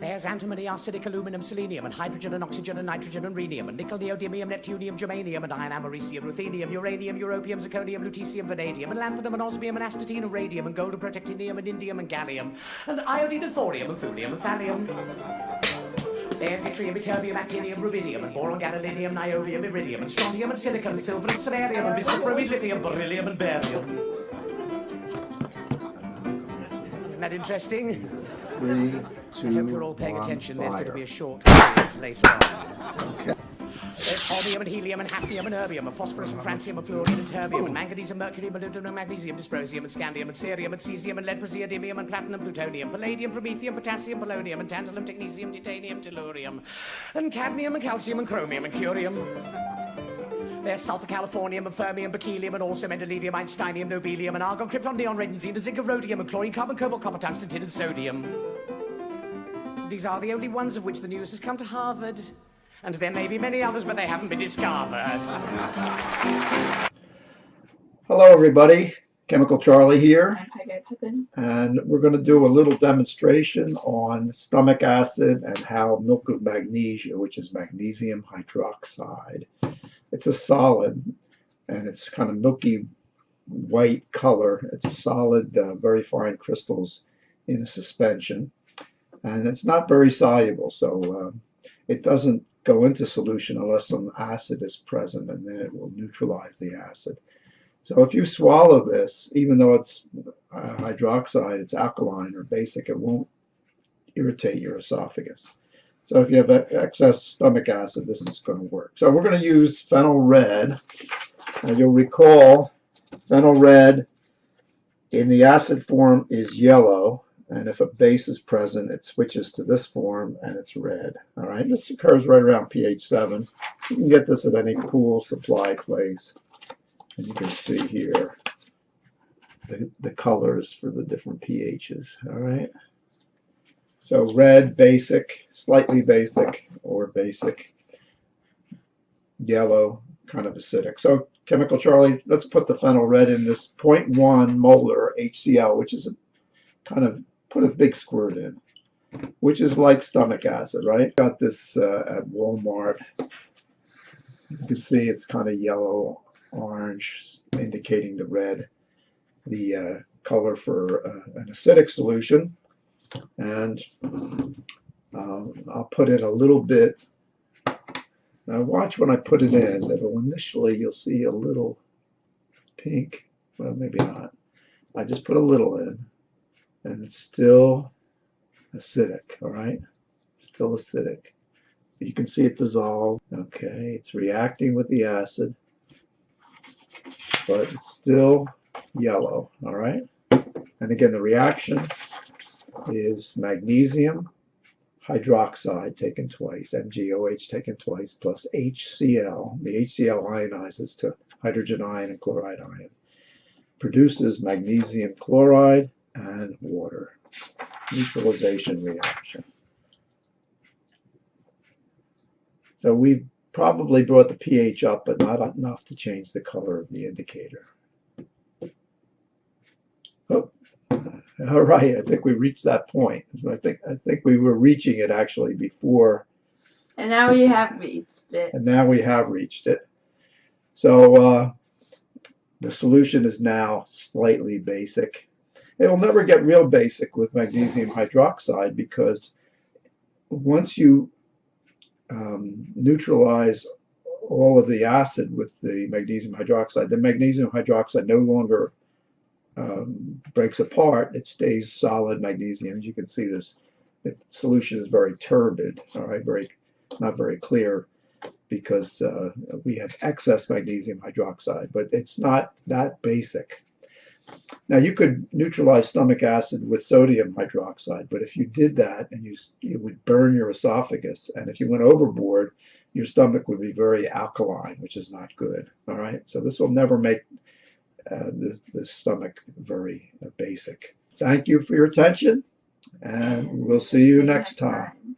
There's antimony, arsenic, aluminum, selenium, and hydrogen and oxygen and nitrogen and rhenium, and nickel, neodymium, neptunium, germanium, and iron, americium, ruthenium, uranium, europium, zirconium, lutetium, vanadium, and lanthanum, and osmium, and astatine, and radium, and gold, and protactinium, and indium, and gallium, and iodine, and thorium, and thulium, and thallium. There's yttrium, ytterbium, actinium, rubidium, and boron, gadolinium, niobium, iridium, and strontium, and silicon, and silver, and samarium, and bismuth, bromide, lithium, beryllium, and barium. Isn't that interesting? 3, 2, I hope you're all paying attention. There's going to be a fire. short quiz later on. Okay. There's holmium and helium and hafnium and erbium and phosphorus and francium and fluorine and terbium and manganese and mercury and molybdenum and magnesium, dysprosium and scandium and cerium and cesium and lead, praseodymium and platinum, plutonium, palladium, promethium, potassium, polonium and tantalum, technetium, titanium, tellurium and cadmium and calcium and chromium and curium. There's sulfur, californium, and fermium, berkelium, and also mendelevium, einsteinium, nobelium, and argon, krypton, neon, radenzine, and zinc, and rhodium, and chlorine, carbon, cobalt, copper, tungsten, tin, and sodium. These are the only ones of which the news has come to Harvard. And there may be many others, but they haven't been discovered. Hello, everybody. Chemical Charlie here. I'm Peggy Pippin. And we're going to do a little demonstration on stomach acid and how milk of magnesia, which is magnesium hydroxide. It's a solid, and it's kind of milky white color. It's a solid, very fine crystals in a suspension. And it's not very soluble, so it doesn't go into solution unless some acid is present, and then it will neutralize the acid. So if you swallow this, even though it's hydroxide, it's alkaline or basic, it won't irritate your esophagus. So if you have excess stomach acid, this is going to work. So we're going to use phenyl red. Now you'll recall phenyl red in the acid form is yellow, and if a base is present, it switches to this form and it's red. All right, this occurs right around pH 7. You can get this at any pool supply place. And you can see here the colors for the different pHs. All right. So red, basic, slightly basic, or basic. Yellow, kind of acidic. So Chemical Charlie, let's put the phenyl red in this 0.1 molar HCl, which is a kind of, put a big squirt in, which is like stomach acid, right? Got this at Walmart. You can see it's kind of yellow, orange, indicating the red, the color for an acidic solution. And I'll put in a little bit. Now watch when I put it in. It'll initially, you'll see a little pink. Well, maybe not. I just put a little in, and it's still acidic, all right? Still acidic. You can see it dissolve. Okay, it's reacting with the acid, but it's still yellow, all right? And again, the reaction is magnesium hydroxide taken twice, MgOH taken twice, plus HCl. The HCl ionizes to hydrogen ion and chloride ion. Produces magnesium chloride and water. Neutralization reaction. So we probably brought the pH up, but not enough to change the color of the indicator. Oh. All right, I think we reached that point. I think we were reaching it actually before. And now we have reached it. And now we have reached it. So the solution is now slightly basic. It'll never get real basic with magnesium hydroxide, because once you neutralize all of the acid with the magnesium hydroxide, the magnesium hydroxide no longer breaks apart. It stays solid magnesium. As you can see, this the solution is very turbid, all right, not very clear, because we have excess magnesium hydroxide, but it's not that basic. Now you could neutralize stomach acid with sodium hydroxide, but if you did that, and you would burn your esophagus, and if you went overboard, your stomach would be very alkaline, which is not good. All right, so this will never make the stomach very basic. Thank you for your attention, and we'll see you next time.